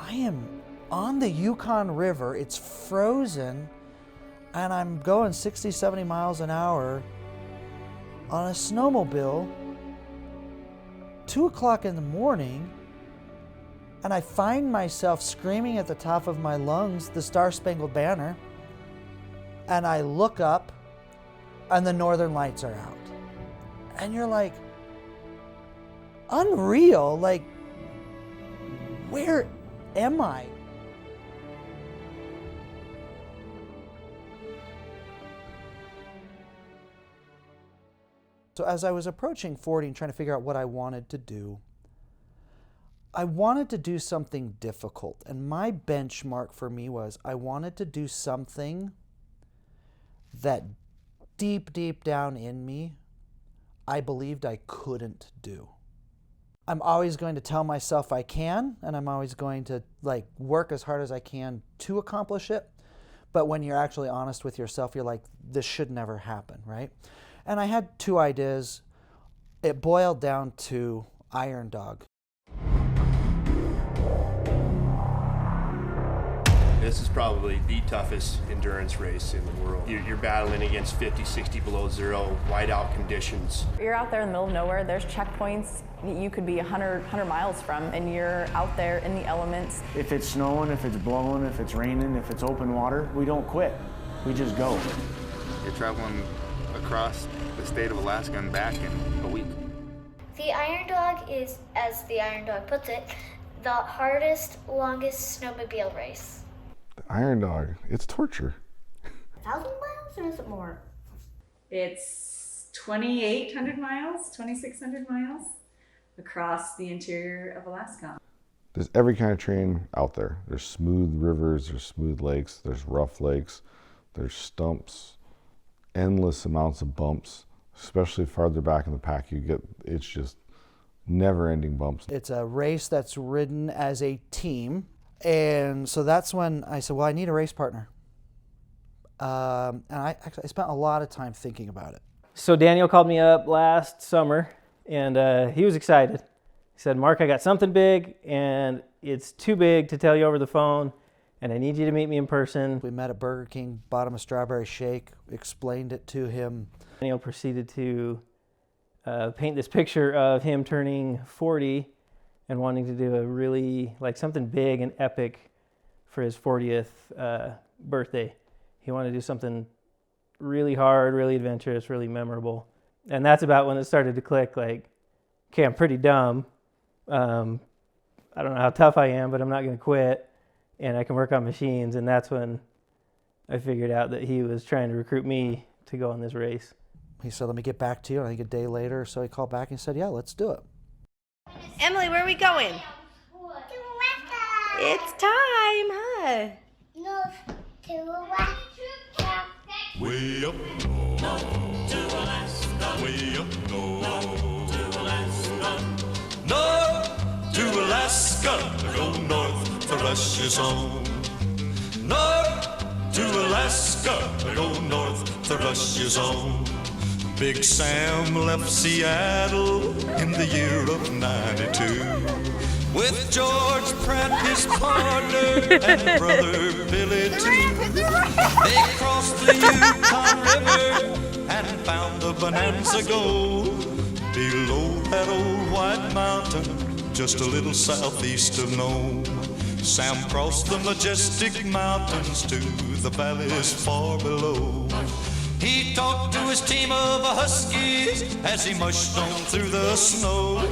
I am on the Yukon River, it's frozen, and I'm going 60, 70 miles an hour on a snowmobile, 2 o'clock in the morning, and I find myself screaming at the top of my lungs, the Star Spangled Banner, and I look up, and the Northern Lights are out. And you're like, unreal, like, where am I? So as I was approaching 40 and trying to figure out what I wanted to do, I wanted to do something difficult. And my benchmark for me was I wanted to do something that deep, deep down in me, I believed I couldn't do. I'm always going to tell myself I can, and I'm always going to work as hard as I can to accomplish it. But when you're actually honest with yourself, you're like, this should never happen, right? And I had 2 ideas. It boiled down to Iron Dog. This is probably the toughest endurance race in the world. You're battling against 50, 60 below zero, whiteout conditions. You're out there in the middle of nowhere. There's checkpoints you could be 100 miles from, and you're out there in the elements. If it's snowing, if it's blowing, if it's raining, if it's open water, we don't quit. We just go. You're traveling across the state of Alaska and back in a week. The Iron Dog is, as the Iron Dog puts it, the hardest, longest snowmobile race. Iron Dog, it's torture. 1,000 miles or is it more? It's 2,800 miles, 2,600 miles across the interior of Alaska. There's every kind of terrain out there. There's smooth rivers, there's smooth lakes, there's rough lakes, there's stumps, endless amounts of bumps, especially farther back in the pack it's just never-ending bumps. It's a race that's ridden as a team. And so that's when I said, well, I need a race partner. And I spent a lot of time thinking about it. So Daniel called me up last summer, and he was excited. He said, Mark, I got something big, and it's too big to tell you over the phone, and I need you to meet me in person. We met at Burger King, bought him a strawberry shake, explained it to him. Daniel proceeded to paint this picture of him turning 40 and wanting to do a really, something big and epic for his 40th birthday. He wanted to do something really hard, really adventurous, really memorable. And that's about when it started to click, okay, I'm pretty dumb. I don't know how tough I am, but I'm not gonna quit, and I can work on machines. And that's when I figured out that he was trying to recruit me to go on this race. He said, let me get back to you. And I think a day later, so he called back and said, yeah, let's do it. Emily, where are we going? It's time, huh? North to Alaska. Way up north to Alaska. Way up north to Alaska. North to Alaska. Go north for Russia's home. North to Alaska. Go north for Russia's home. Big Sam left Seattle in the year of 92 with George Pratt, his partner, and brother Billy too. They crossed the Yukon River and found the Bonanza Gold below that old white mountain, just a little southeast of Nome. Sam crossed the majestic mountains to the valleys far below. He talked to his team of huskies as he mushed on through the snow,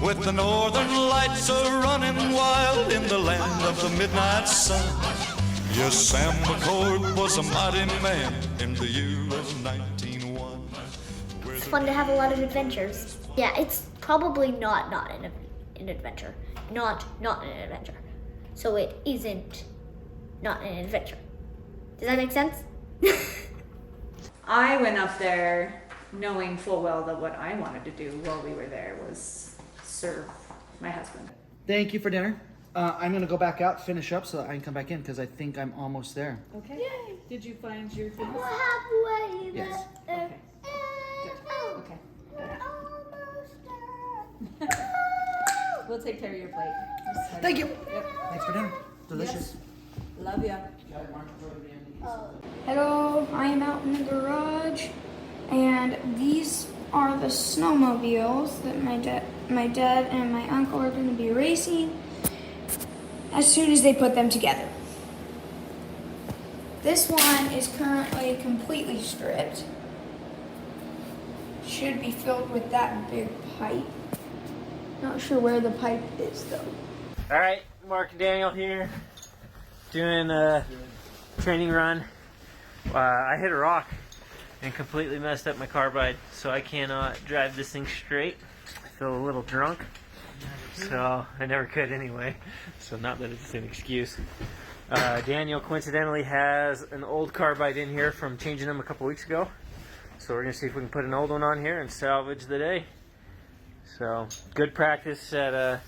with the northern lights a-running wild in the land of the midnight sun. Yes, Sam McCord was a mighty man in the year of 1901. It's fun to have a lot of adventures. Yeah, it's probably not an adventure. Not an adventure. So it isn't not an adventure. Does that make sense? I went up there knowing full well that what I wanted to do while we were there was serve my husband. Thank you for dinner. I'm going to go back out, finish up so that I can come back in because I think I'm almost there. Okay. Yay. Did you find your things? We're halfway there. Yes. Okay. Good. Okay. We're almost there. We'll take care of your plate. Thank you. Yep. Thanks for dinner. Delicious. Yes. Love ya. Hello, I am out in the garage, and these are the snowmobiles that my dad and my uncle are going to be racing as soon as they put them together. This one is currently completely stripped. Should be filled with that big pipe. Not sure where the pipe is though. All right, Mark and Daniel here, doing a training run. I hit a rock and completely messed up my carbide, so I cannot drive this thing straight. I feel a little drunk, so I never could anyway, so not that it's an excuse. Daniel coincidentally has an old carbide in here from changing them a couple weeks ago, so we're going to see if we can put an old one on here and salvage the day. So good practice at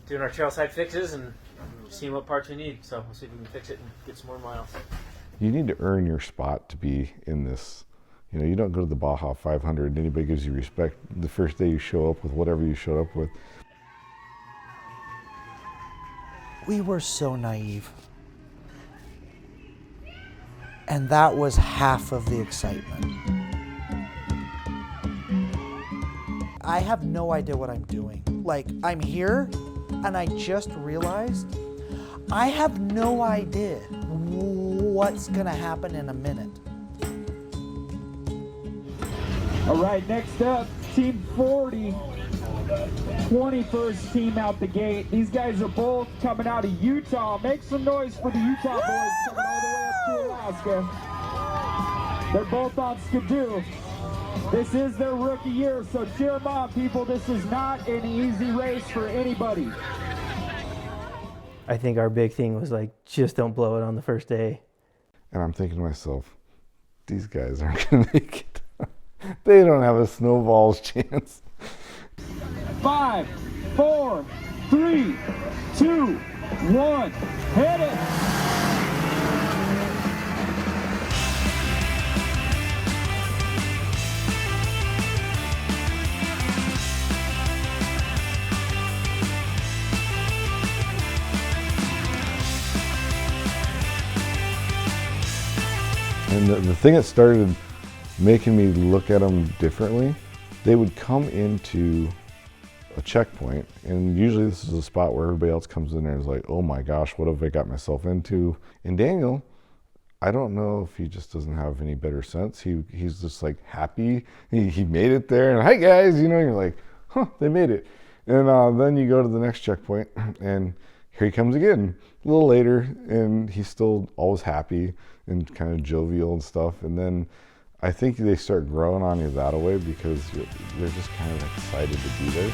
doing our trail side fixes and seeing what parts we need, so we'll see if we can fix it and get some more miles. You need to earn your spot to be in this. You know, you don't go to the Baja 500 and anybody gives you respect the first day you show up with whatever you showed up with. We were so naive. And that was half of the excitement. I have no idea what I'm doing. Like, I'm here and I just realized I have no idea what's gonna happen in a minute. All right, next up, Team 40, 21st team out the gate. These guys are both coming out of Utah. Make some noise for the Utah boys coming all the way up to Alaska. They're both on Skidoo. This is their rookie year, so cheer them on, people. This is not an easy race for anybody. I think our big thing was like, just don't blow it on the first day. And I'm thinking to myself, these guys aren't going to make it. They don't have a snowball's chance. 5, 4, 3, 2, 1, hit it! And the thing that started making me look at them differently, they would come into a checkpoint, and usually this is a spot where everybody else comes in there and is like, oh my gosh, what have I got myself into? And Daniel, I don't know if he just doesn't have any better sense. He's just like happy. He made it there, and hi guys, you know, you're like, huh, they made it. And then you go to the next checkpoint, and here he comes again, a little later, and he's still always happy and kind of jovial and stuff. And then I think they start growing on you that way because they're just kind of excited to be there.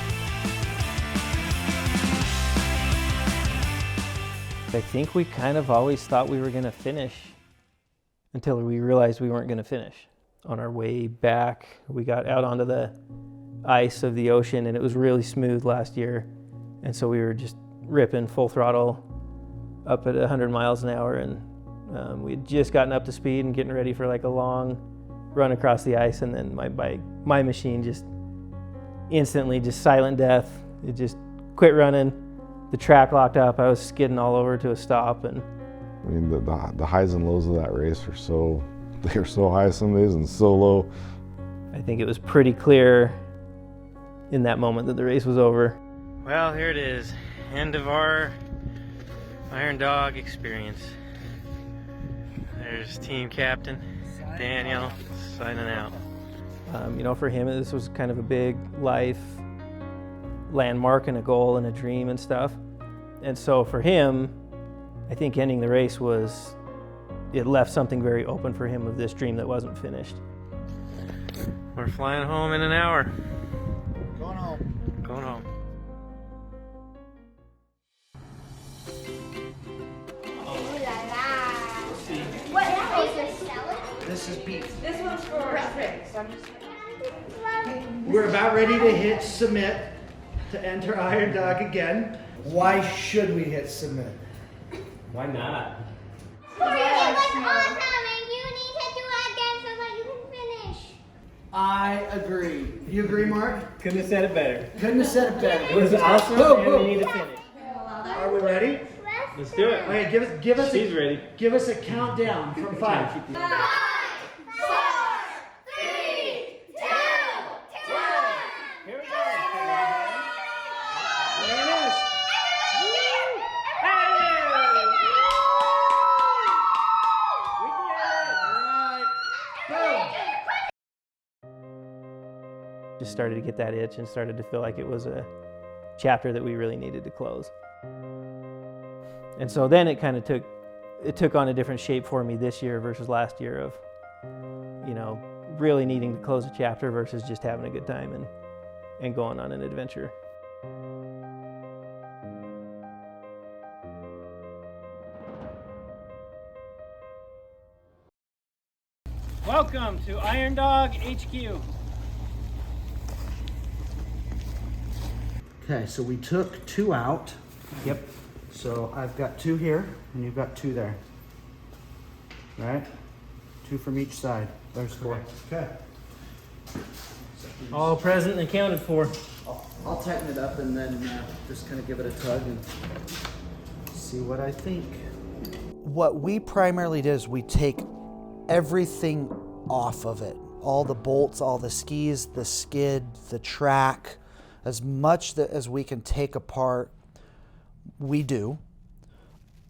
I think we kind of always thought we were going to finish until we realized we weren't going to finish. On our way back, we got out onto the ice of the ocean, and it was really smooth last year. And so we were just ripping full throttle up at 100 miles an hour, and we had just gotten up to speed and getting ready for like a long run across the ice, and then my machine just instantly just silent death. It just quit running. The track locked up. I was skidding all over to a stop, and I mean the highs and lows of that race are so high some days and so low. I think it was pretty clear in that moment that the race was over. Well, here it is, end of our Iron Dog experience. There's team captain Daniel signing out. You know, for him, this was kind of a big life landmark and a goal and a dream and stuff. And so for him, I think ending the race it left something very open for him of this dream that wasn't finished. We're flying home in an hour. Going home. Going home. This is beef. This one's for Rick. So I'm just. We're about ready to hit submit to enter Iron Dog again. Why should we hit submit? Why not? It was awesome, and you need to do it again so that you can finish. I agree. You agree, Mark? Couldn't have said it better. Couldn't have said it better. It was awesome, and we need to finish. Are we ready? Let's do it. Okay, give us. She's ready. Give us a countdown from 5. 5, 4, 3, 2, 1. Here we go. There it is. Just started to get that itch and started to feel like it was a chapter that we really needed to close. And so then it kind of took on a different shape for me this year versus last year of, you know, really needing to close a chapter versus just having a good time and going on an adventure. Welcome to Iron Dog HQ. Okay, so we took 2 out. Yep. So I've got 2 here, and you've got 2 there. Right? 2 from each side. There's 4. Okay. All present and accounted for. I'll tighten it up and then just kind of give it a tug and see what I think. What we primarily did is we take everything off of it. All the bolts, all the skis, the skid, the track, as much as we can take apart, we do.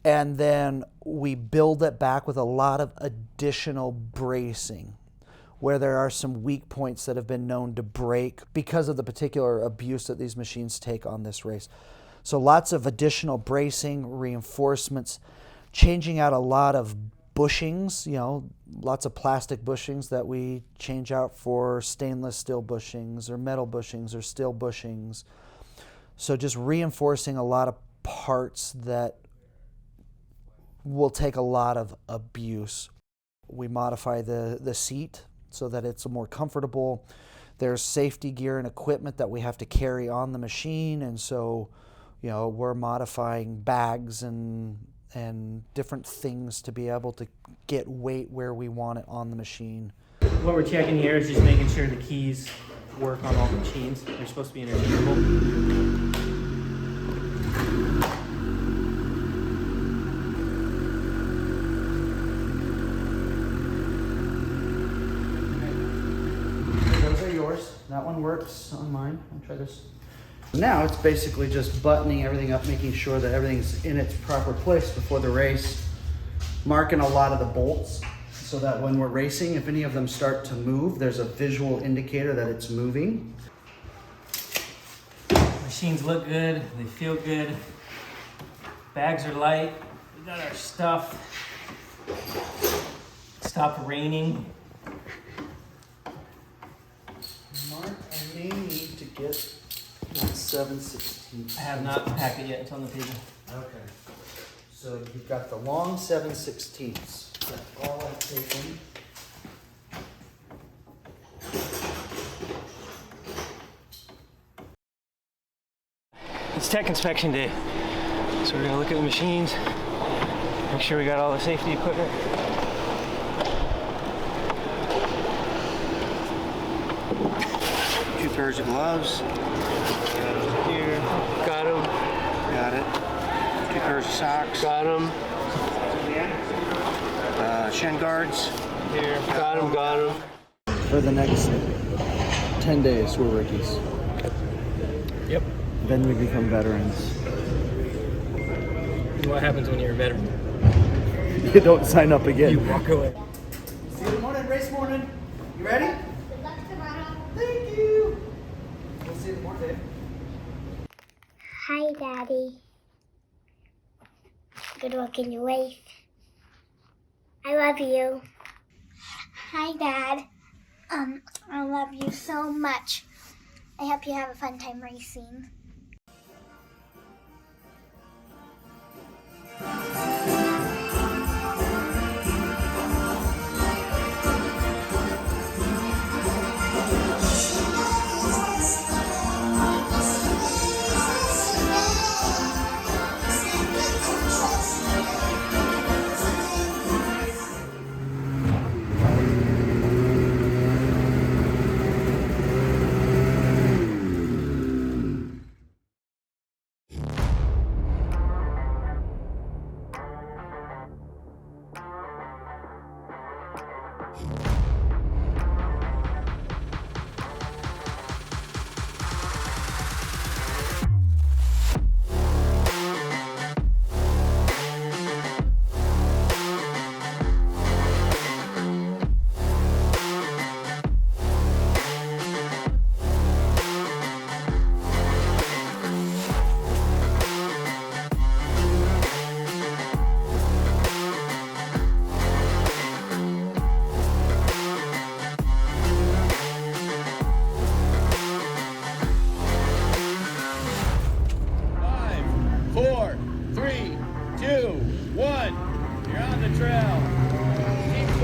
And then we build it back with a lot of additional bracing where there are some weak points that have been known to break because of the particular abuse that these machines take on this race. So lots of additional bracing, reinforcements, changing out a lot of bushings, you know, lots of plastic bushings that we change out for stainless steel bushings or metal bushings or steel bushings. So just reinforcing a lot of parts that will take a lot of abuse. We modify the seat so that it's more comfortable. There's safety gear and equipment that we have to carry on the machine, and so, you know, we're modifying bags and different things to be able to get weight where we want it on the machine. What we're checking here is just making sure the keys work on all the machines. They're supposed to be interchangeable. Those are yours. That one works on mine. I'll try this. Now it's basically just buttoning everything up, making sure that everything's in its proper place before the race, marking a lot of the bolts so that when we're racing, if any of them start to move, there's a visual indicator that it's moving. Machines look good, they feel good. Bags are light, we got our stuff. It stopped raining. Mark, I may need to get that 7/16. I have not packed it yet, it's on the table. Okay. So you've got the long 7/16. That's all I've taken. It's tech inspection day. So we're gonna look at the machines, make sure we got all the safety equipment. Two pairs of gloves. Here, got them. Got it. 2 pairs of socks. Got them. Shin guards. Here, got them. For the next 10 days, we're rookies. Yep. Then we become veterans. What happens when you're a veteran? You don't sign up again. You walk away. See you in the morning, race morning. You ready? Thank you. We'll see you in the morning. Hi, Daddy. Good luck in your race. I love you. Hi, Dad. I love you so much. I hope you have a fun time racing.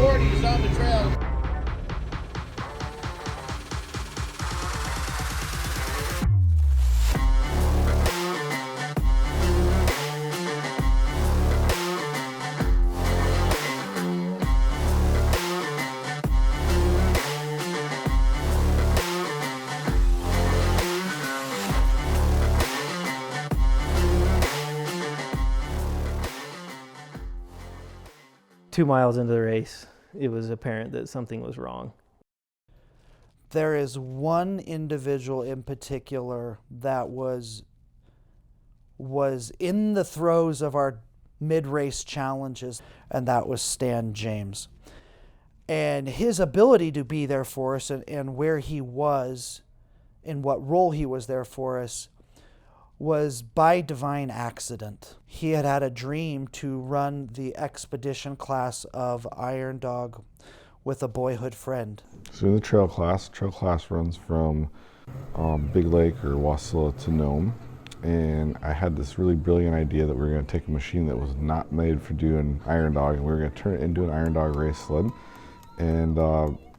40 is on the trail. Two miles into the race, it was apparent that something was wrong. There is one individual in particular that was in the throes of our mid-race challenges, and that was Stan James. And his ability to be there for us and where he was, in what role he was there for us, was by divine accident. He had had a dream to run the expedition class of Iron Dog with a boyhood friend. So in the trail class runs from Big Lake or Wasilla to Nome. And I had this really brilliant idea that we were going to take a machine that was not made for doing Iron Dog, and we were going to turn it into an Iron Dog race sled. And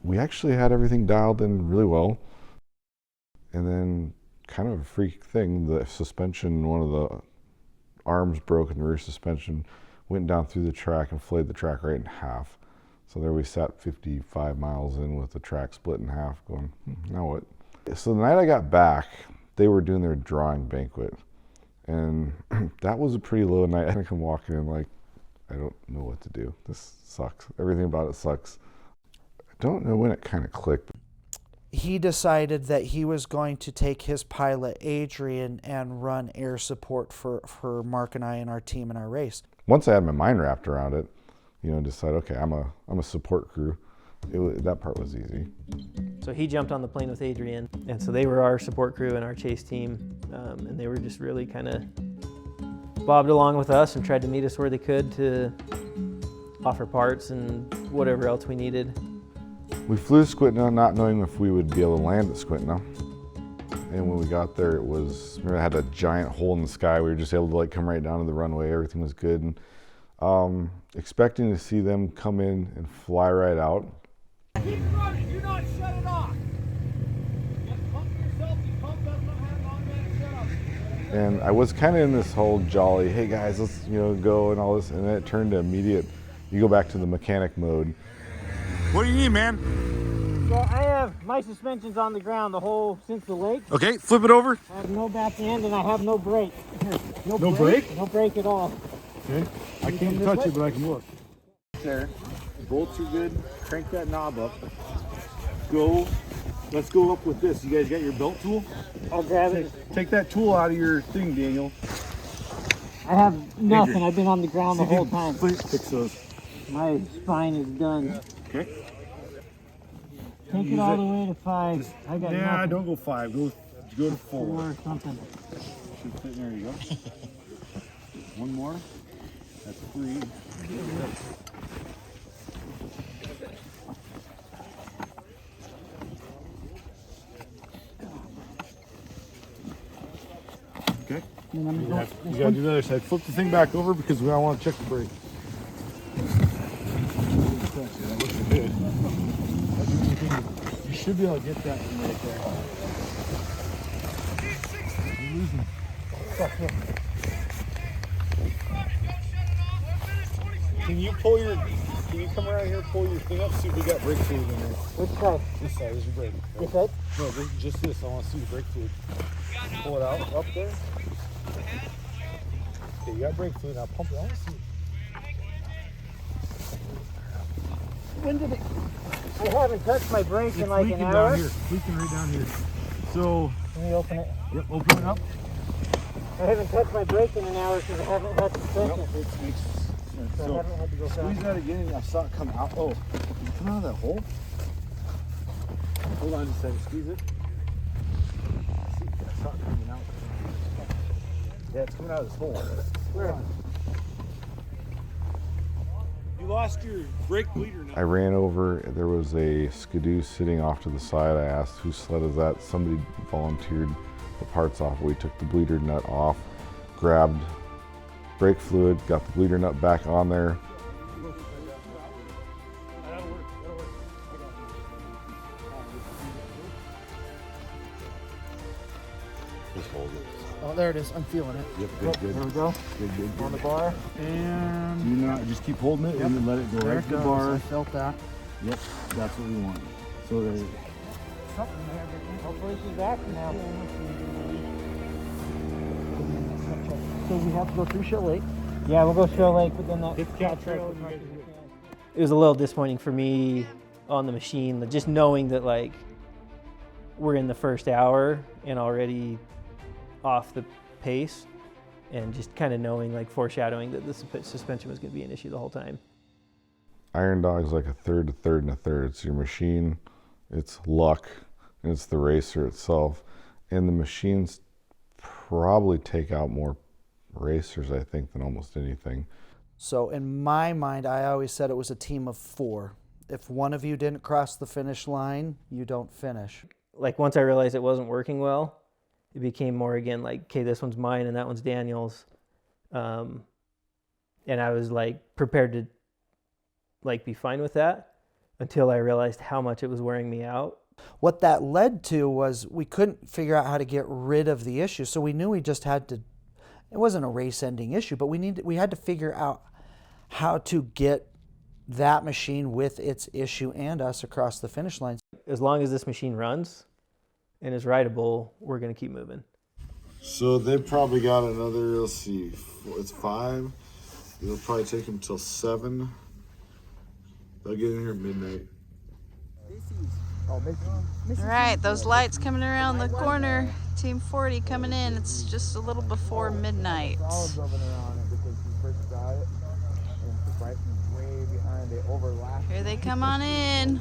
we actually had everything dialed in really well. And then, kind of a freak thing, the suspension, one of the arms broke in the rear suspension, went down through the track and flayed the track right in half. So there we sat 55 miles in with the track split in half going, now what? So the night I got back, they were doing their drawing banquet. And that was a pretty low night. I think I'm walking in like, I don't know what to do. This sucks. Everything about it sucks. I don't know when it kind of clicked. He decided that he was going to take his pilot, Adrian, and run air support for Mark and I and our team in our race. Once I had my mind wrapped around it, decided, okay, I'm a support crew. That part was easy. So he jumped on the plane with Adrian, and so they were our support crew and our chase team, and they were just really kind of bobbed along with us and tried to meet us where they could to offer parts and whatever else we needed. We flew to Skwitna not knowing if we would be able to land at Skwitna. And when we got there, it had a giant hole in the sky. We were just able to come right down to the runway. Everything was good. And expecting to see them come in and fly right out. Keep running, do not shut it off. Just pump yourself, you pump up, don't have long man shut off. And I was kind of in this whole jolly, hey guys, let's go and all this. And then it turned to immediate, you go back to the mechanic mode. What do you need, man? So I have my suspensions on the ground the whole since the lake. Okay, flip it over. I have no back end and I have no brake. No brake? No brake at all. Okay, I can't touch it, but I can look. There, bolts are good. Crank that knob up. Go. Let's go up with this. You guys got your belt tool? I'll grab it. Take that tool out of your thing, Daniel. I have nothing. I've been on the ground the whole time. Fix those. My spine is done. Okay. Take it all the way to 5. I got nothing. Don't go 5. Go to 4. 4 or something. Should fit. There you go. One more. That's 3. Okay. You gotta do the other side. Flip the thing back over because we don't want to check the brake. That looks good. You should be able to get that from right there. You're losing. Can you come around here, pull your thing up, see if we got brake fluid in there? Which side? This side is your brake. This side? No, just this. I want to see the brake fluid. Pull it out, up there. Okay, you got brake fluid. Now pump it. I want to see. When did it? I haven't touched my brake in like an hour. Down here. It's leaking right down here. So. Can we open it? Yep, open it up. I haven't touched my brake in an hour because I haven't had suspension. Yep, it makes sense. So I haven't had to go squeeze fast. that again. I saw it come out. Oh, did it come out of that hole? Hold on just a second. Squeeze it. See, I saw it coming out. Yeah, it's coming out of this hole. Where? You lost your brake bleeder now. I ran over, there was a Skidoo sitting off to the side. I asked whose sled is that? Somebody volunteered the parts off. We took the bleeder nut off, grabbed brake fluid, got the bleeder nut back on there. Just hold it. Oh, there it is. I'm feeling it. Yep, good, good. There we go. Good, good, good. On the bar. And You not just keep holding it and then let it go there right it to the goes. bar. I felt that. Yep, that's what we want. So there. Hopefully she's back now. So we have to go through Shell Lake. Yeah, we'll go Shell Lake, but then that trail. It was a little disappointing for me on the machine, just knowing that like we're in the first hour and already off the pace, and just kind of knowing, like foreshadowing that the suspension was going to be an issue the whole time. Iron Dog's like a third, a third, and a third. It's your machine, it's luck, and it's the racer itself. And the machines probably take out more racers, I think, than almost anything. So in my mind, I always said it was a team of 4. If one of you didn't cross the finish line, you don't finish. Like once I realized it wasn't working well, it became more again like, okay, this one's mine and that one's Daniel's. And I was like prepared to like be fine with that until I realized how much it was wearing me out. What that led to was we couldn't figure out how to get rid of the issue. So we knew we just had to, it wasn't a race-ending issue, but we had to figure out how to get that machine with its issue and us across the finish line. As long as this machine runs and is rideable, we're going to keep moving. So they probably got another, let's see, it's 5. It'll probably take them till 7. They'll get in here at midnight. All right, those lights coming around the corner. Team 40 coming in. It's just a little before midnight. Here they come on in.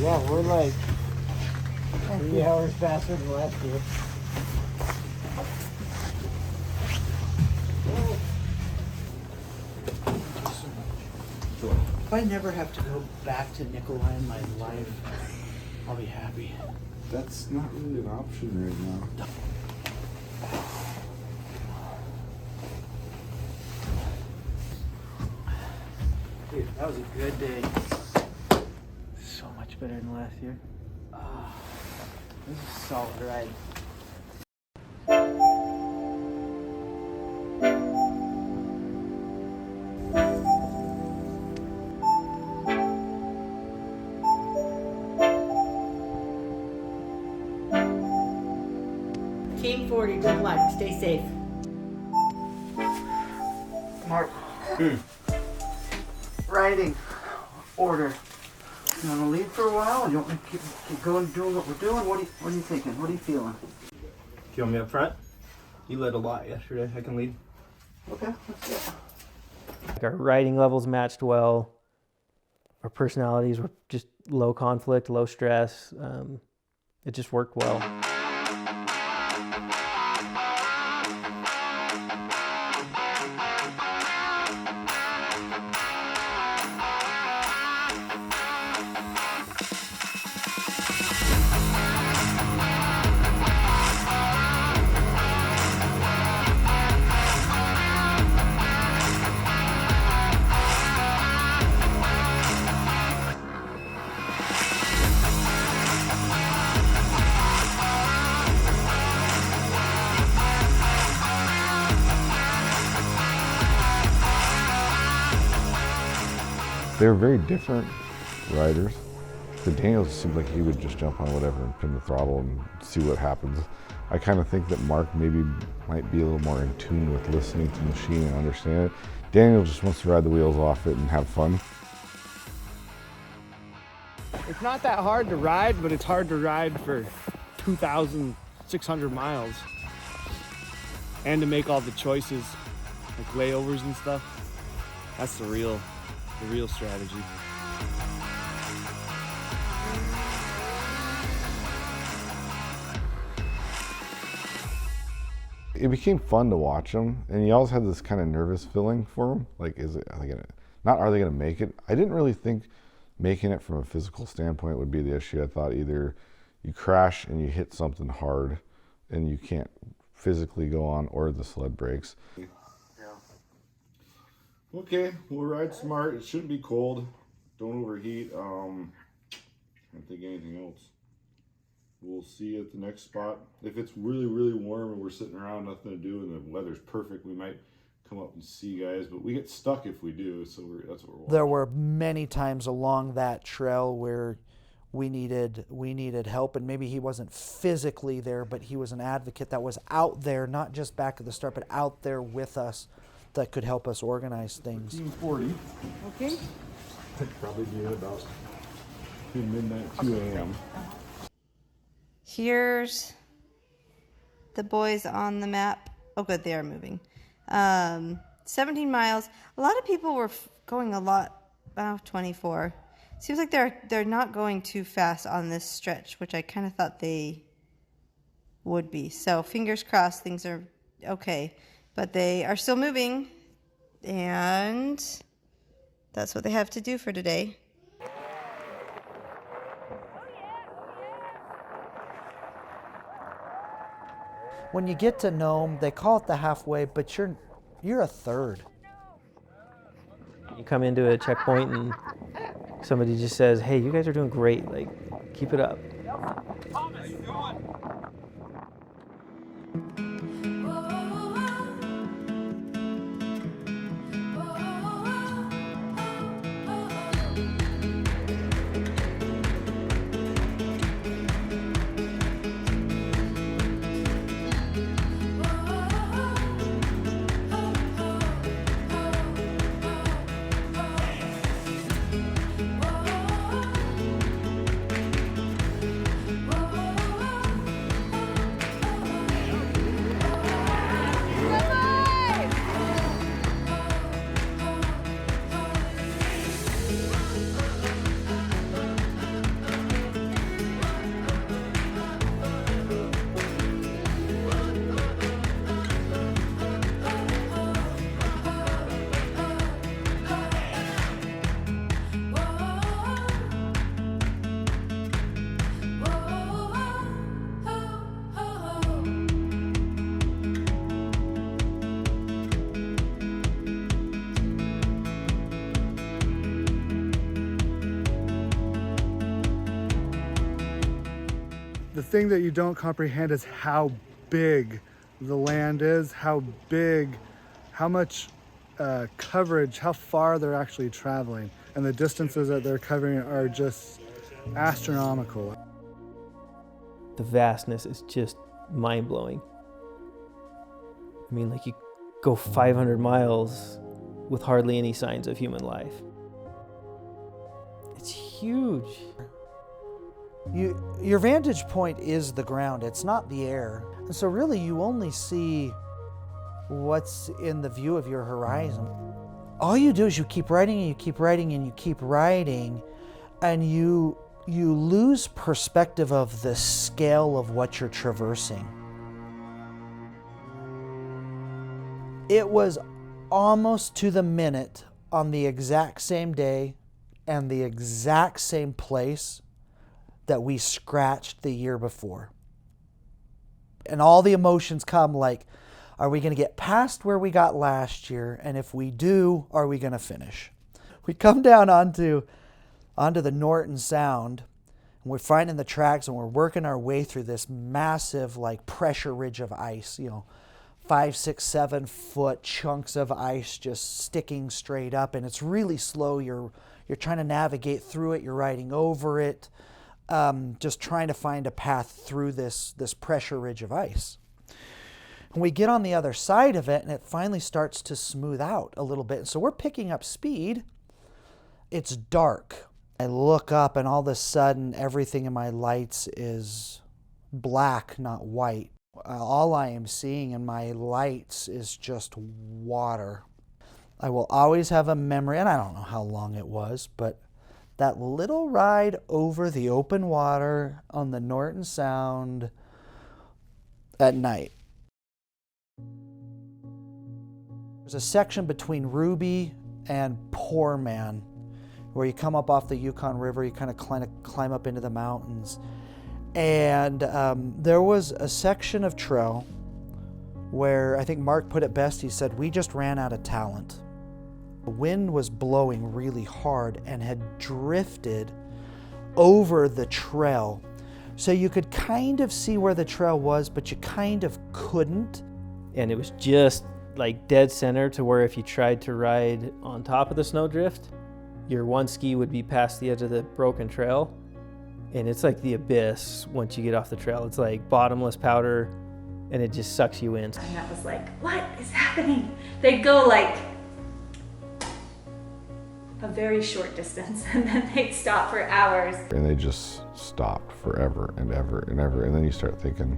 Yeah, we're like 3 hours faster than last year. If I never have to go back to Nikolai in my life, I'll be happy. That's not really an option right now. Dude, that was a good day. So much better than last year. This is a solid ride. Team 40, good luck. Stay safe. Mark. Riding order. You want to lead for a while, or you want me to keep going doing what we're doing? What are you thinking? What are you feeling? Do you want me up front? You led a lot yesterday. I can lead. Okay, let's go. Our riding levels matched well. Our personalities were just low conflict, low stress. It just worked well. They're very different riders. For Daniel, it seemed like he would just jump on whatever and pin the throttle and see what happens. I kind of think that Mark maybe might be a little more in tune with listening to the machine and understand it. Daniel just wants to ride the wheels off it and have fun. It's not that hard to ride, but it's hard to ride for 2,600 miles. And to make all the choices, like layovers and stuff. That's the real strategy. it became fun to watch them, and you always had this kind of nervous feeling for them. Like, are they gonna make it? I didn't really think making it from a physical standpoint would be the issue. I thought either you crash and you hit something hard and you can't physically go on, or the sled breaks. Yeah. Okay, we'll ride smart. It shouldn't be cold. Don't overheat. I don't think anything else. We'll see you at the next spot. If it's really, really warm and we're sitting around, nothing to do, and the weather's perfect, we might come up and see you guys, but we get stuck if we do, so that's what we're watching. There were many times along that trail where we needed help, and maybe he wasn't physically there, but he was an advocate that was out there, not just back at the start, but out there with us, that could help us organize things. 13:40. Okay. Probably be about midnight, 2 a.m. Here's the boys on the map. Oh, good, they are moving. 17 miles. A lot of people were going a lot. 24. Seems like they're not going too fast on this stretch, which I kind of thought they would be. So fingers crossed, things are okay. But they are still moving, and that's what they have to do for today. When you get to Nome, they call it the halfway, but you're a third. You come into a checkpoint and somebody just says, "Hey, you guys are doing great. Like, keep it up." The thing that you don't comprehend is how big the land is, how much coverage, how far they're actually traveling, and the distances that they're covering are just astronomical. The vastness is just mind-blowing. I mean, like, you go 500 miles with hardly any signs of human life. It's huge. Your vantage point is the ground, it's not the air. And so really you only see what's in the view of your horizon. All you do is you keep riding and you keep riding and you keep riding, and you lose perspective of the scale of what you're traversing. It was almost to the minute on the exact same day and the exact same place that we scratched the year before. And all the emotions come like, are we going to get past where we got last year? And if we do, are we going to finish? We come down onto the Norton Sound, and we're finding the tracks, and we're working our way through this massive like pressure ridge of ice, 5, 6, 7 foot chunks of ice just sticking straight up, and it's really slow. You're trying to navigate through it. You're riding over it. Just trying to find a path through this pressure ridge of ice. And we get on the other side of it, and it finally starts to smooth out a little bit. So we're picking up speed. It's dark. I look up, and all of a sudden, everything in my lights is black, not white. All I am seeing in my lights is just water. I will always have a memory, and I don't know how long it was, but that little ride over the open water on the Norton Sound at night. There's a section between Ruby and Poor Man where you come up off the Yukon River, you kind of climb up into the mountains. And there was a section of trail where I think Mark put it best. He said, we just ran out of talent. The wind was blowing really hard and had drifted over the trail. So you could kind of see where the trail was, but you kind of couldn't. And it was just like dead center to where if you tried to ride on top of the snowdrift, your one ski would be past the edge of the broken trail. And it's like the abyss once you get off the trail. It's like bottomless powder and it just sucks you in. And that was like, what is happening? They'd go like a very short distance and then they'd stop for hours. And they just stopped forever and ever and ever. And then you start thinking,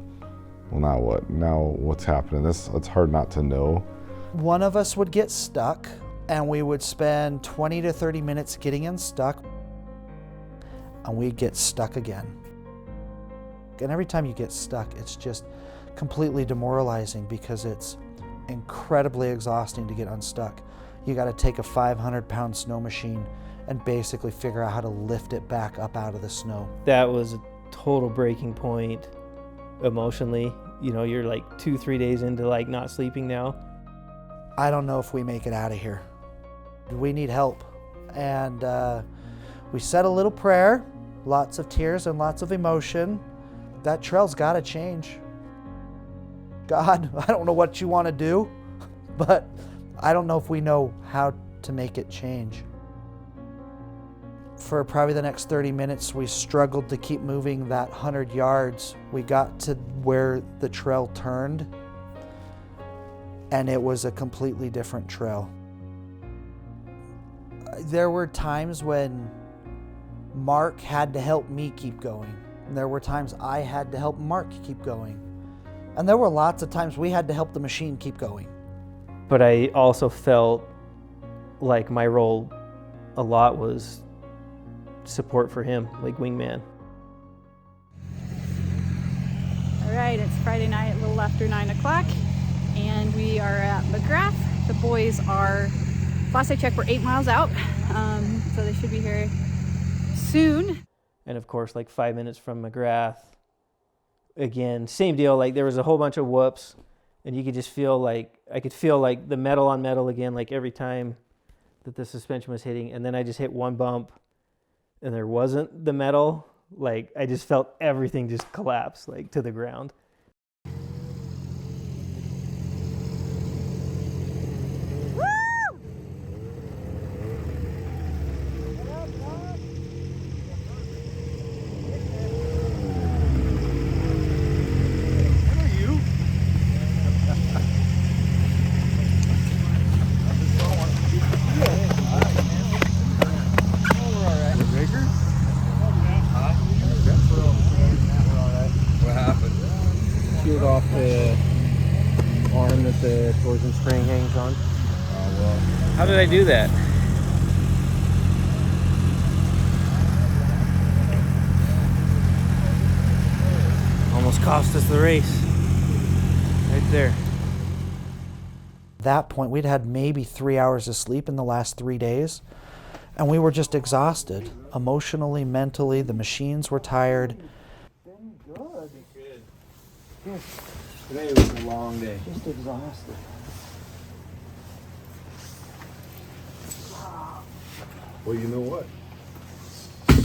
well, now what? Now what's happening? It's hard not to know. One of us would get stuck and we would spend 20 to 30 minutes getting unstuck and we'd get stuck again. And every time you get stuck, it's just completely demoralizing because it's incredibly exhausting to get unstuck. You got to take a 500-pound snow machine and basically figure out how to lift it back up out of the snow. That was a total breaking point emotionally. You know, you're like 2-3 days into like not sleeping now. I don't know if we make it out of here. We need help. And we said a little prayer, lots of tears and lots of emotion. That trail's got to change. God, I don't know what you want to do, but I don't know if we know how to make it change. For probably the next 30 minutes, we struggled to keep moving that 100 yards. We got to where the trail turned, and it was a completely different trail. There were times when Mark had to help me keep going. And there were times I had to help Mark keep going. And there were lots of times we had to help the machine keep going. But I also felt like my role a lot was support for him, like wingman. All right, it's Friday night, a little after 9 o'clock, and we are at McGrath. The boys are, last I checked, we're 8 miles out, so they should be here soon. And of course, like 5 minutes from McGrath, again, same deal, like there was a whole bunch of whoops, and you could just feel like, I could feel like the metal on metal again, like every time that the suspension was hitting, and then I just hit one bump, and there wasn't the metal, like I just felt everything just collapse, like to the ground. Off the arm that the torsion spring hangs on. Oh, well. How did I do that? Almost cost us the race. Right there. At that point, we'd had maybe 3 hours of sleep in the last 3 days, and we were just exhausted, emotionally, mentally. The machines were tired. Today was a long day. Just exhausted. Well, you know what?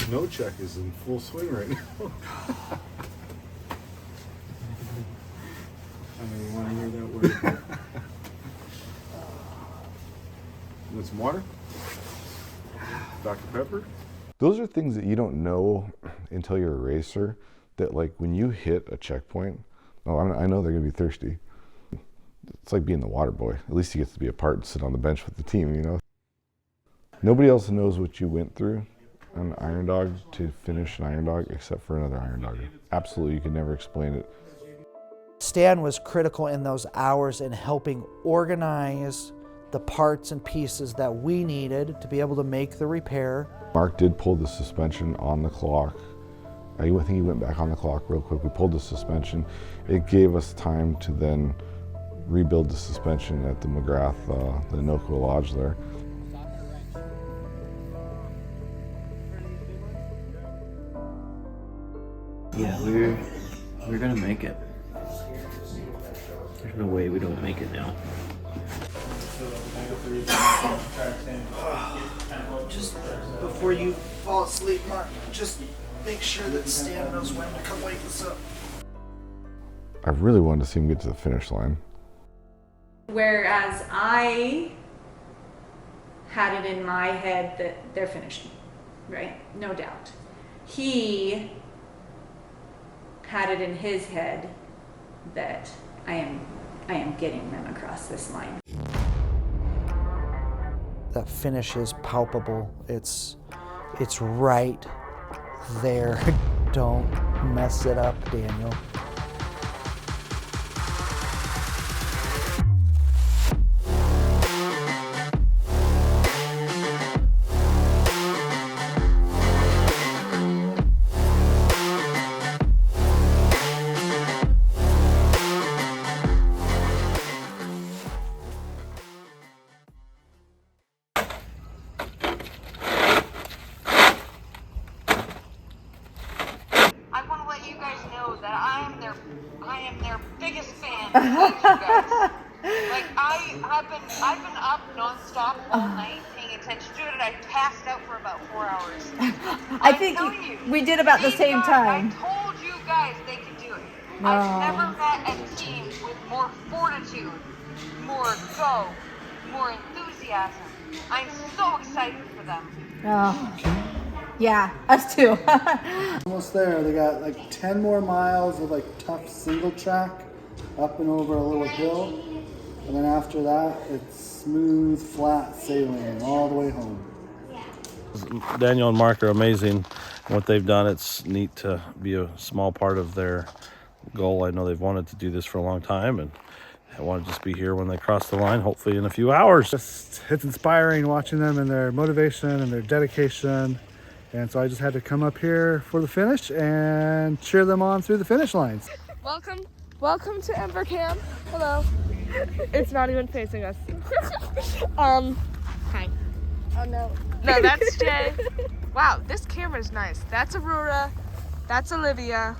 Snow check is in full swing right now. I don't even want to hear that word. Want some water? Dr. Pepper? Those are things that you don't know until you're a racer, that like when you hit a checkpoint, oh, I know they're going to be thirsty. It's like being the water boy. At least he gets to be a part and sit on the bench with the team, you know? Nobody else knows what you went through on Iron Dog to finish an Iron Dog except for another Iron Dogger. Absolutely, you can never explain it. Stan was critical in those hours in helping organize the parts and pieces that we needed to be able to make the repair. Mark did pull the suspension on the clock. I think he went back on the clock real quick. We pulled the suspension. It gave us time to then rebuild the suspension at the McGrath, the Inoka Lodge there. Yeah, we're gonna make it. There's no way we don't make it now. Just before you fall asleep, Mark, just make sure that Stan knows when to come wake us up. I really wanted to see him get to the finish line. Whereas I had it in my head that they're finishing, right? No doubt. He had it in his head that I am getting them across this line. That finish is palpable. It's right there. Don't mess it up, Daniel. I am their biggest fan. Thank you guys. Like I've been up nonstop all night paying attention to it, and I passed out for about 4 hours. I think we did about the same time. I told you guys they could do it. No. I've never met a team with more fortitude, more go, more enthusiasm. I'm so excited for them. Oh. Yeah, us too. Almost there. They got like 10 more miles of like tough single track up and over a little hill. And then after that, it's smooth, flat sailing all the way home. Daniel and Mark are amazing. What they've done, it's neat to be a small part of their goal. I know they've wanted to do this for a long time, and I want to just be here when they cross the line, hopefully in a few hours. It's inspiring watching them and their motivation and their dedication. And so I just had to come up here for the finish and cheer them on through the finish lines. Welcome to Ember Camp. Hello. It's not even facing us. Hi. Oh no. No, that's Jay. Wow, this camera's nice. That's Aurora. That's Olivia.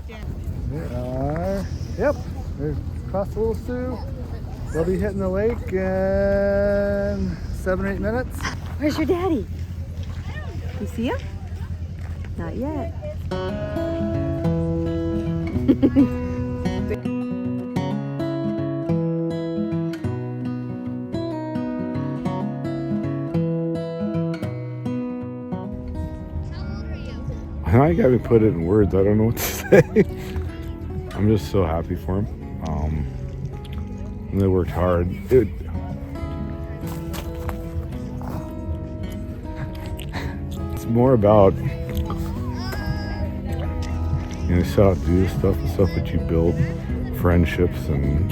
Yep, they've crossed the Little Sioux. They'll be hitting the lake in 7 or 8 minutes. Where's your daddy? You see him? Not yet. Now you got me put it in words. I don't know what to say. I'm just so happy for them. And they worked hard. It's more about, you set out to do this stuff, the stuff that you build friendships, and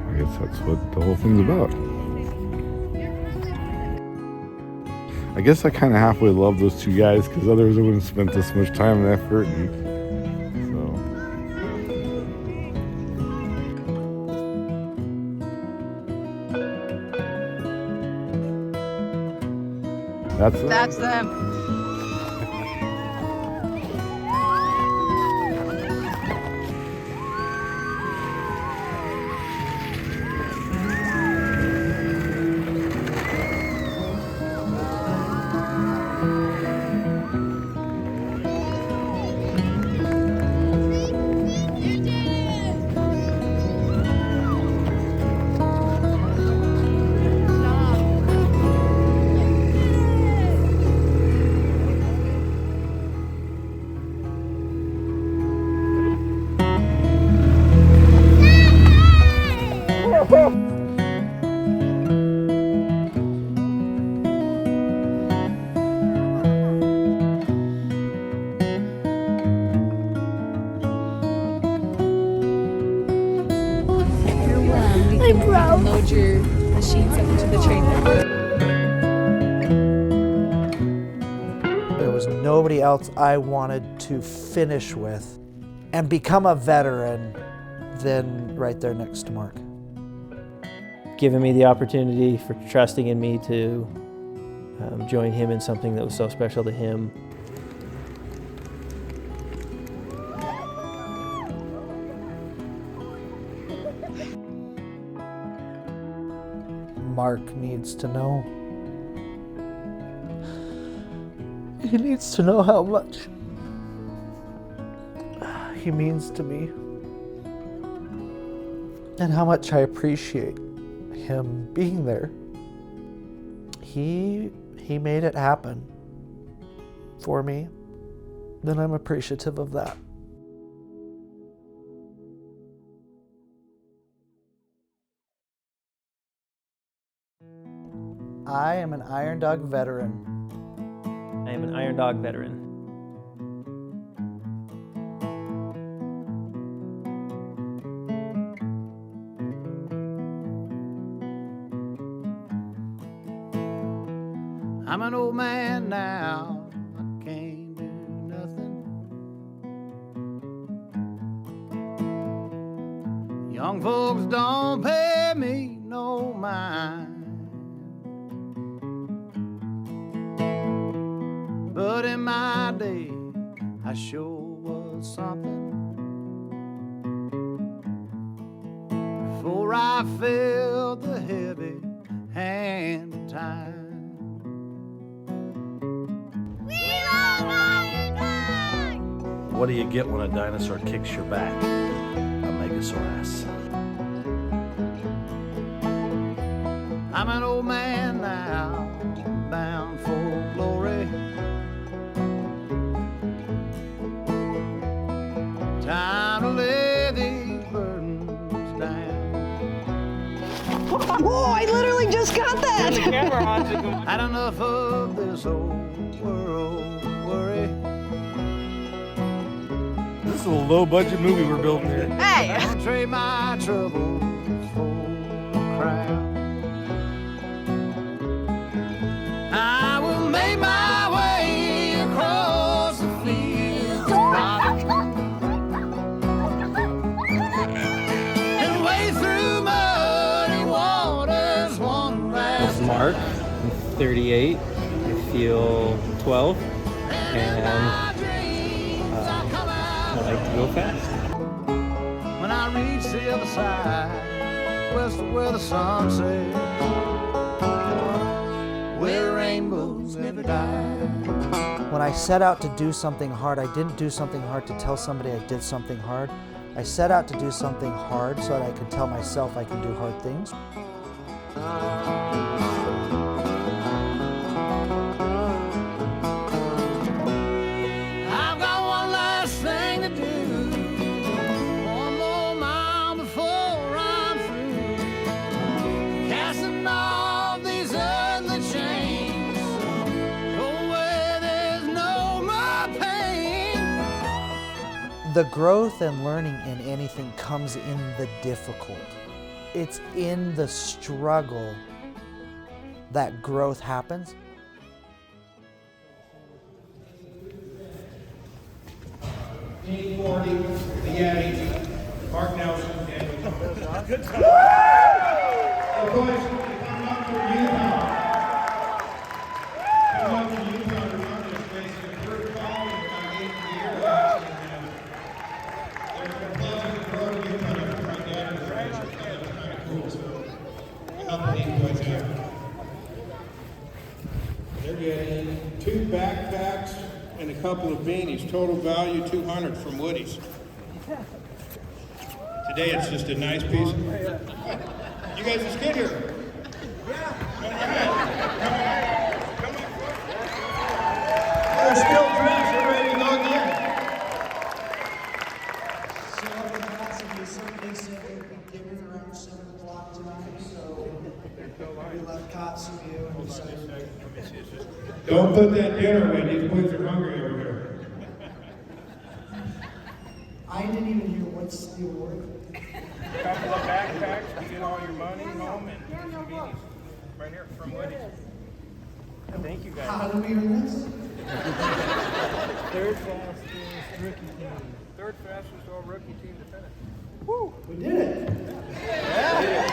I guess that's what the whole thing's about. I guess I kind of halfway love those two guys, because otherwise I wouldn't have spent this much time and effort, and so That's them. Load your machines up into the trailer. There was nobody else I wanted to finish with and become a veteran than right there next to Mark. Giving me the opportunity, for trusting in me to join him in something that was so special to him. Mark needs to know. He needs to know how much he means to me and how much I appreciate him being there. He made it happen for me, then I'm appreciative of that. I am an Iron Dog veteran. I am an Iron Dog veteran. I'm an old man now, I can't do nothing. Young folks don't pay me no mind. But in my day, I sure was something. Before I felt the heavy hand of time. What do you get when a dinosaur kicks your back? A Megasaurus. I'm an old man now, bound for glory. Time to lay these burdens down. Whoa, I literally just got that! Had enough of this old world worry. This is a low-budget movie we're building here. Hey! I don't trade my troubles for a crowd. I will make my way across the fields of cotton and wade through muddy waters one last time. Mark, I'm 38, I feel 12, and I like to go fast. When I reach the other side, west of where the sun sets, where rainbows never die. When I set out to do something hard, I didn't do something hard to tell somebody I did something hard. I set out to do something hard so that I could tell myself I can do hard things. I've got one last thing to do, one more mile before I'm through, casting off these earthly chains, away there's no more pain. The growth and learning in anything comes in the difficult. It's in the struggle that growth happens. Team 40, the Yetis, Mark Nelson, Daniel. Good time. So boys, come up for Utah. Come up for Utah to run this race. It's the first fall in about 8 years. There's a pleasure to grow to Utah to run down this race. It's kind of cool. So help these boys out. They're getting 2 backpacks and a couple of beanies. Total value $200 from Woody's. Today it's just a nice piece of. You guys just get here. They're still dressed. They're ready to go again. So the capacity, somebody said they would be given around 7 o'clock tonight, so we left cots of you and decided. Don't put that dinner away. These boys are hungry over here. I didn't even hear what's the award. A couple of backpacks to get all your money home and some beanies. Right here from Woody's. Thank you guys. How do we earn this? Third fastest rookie team. Third fastest all rookie team to finish. We did it.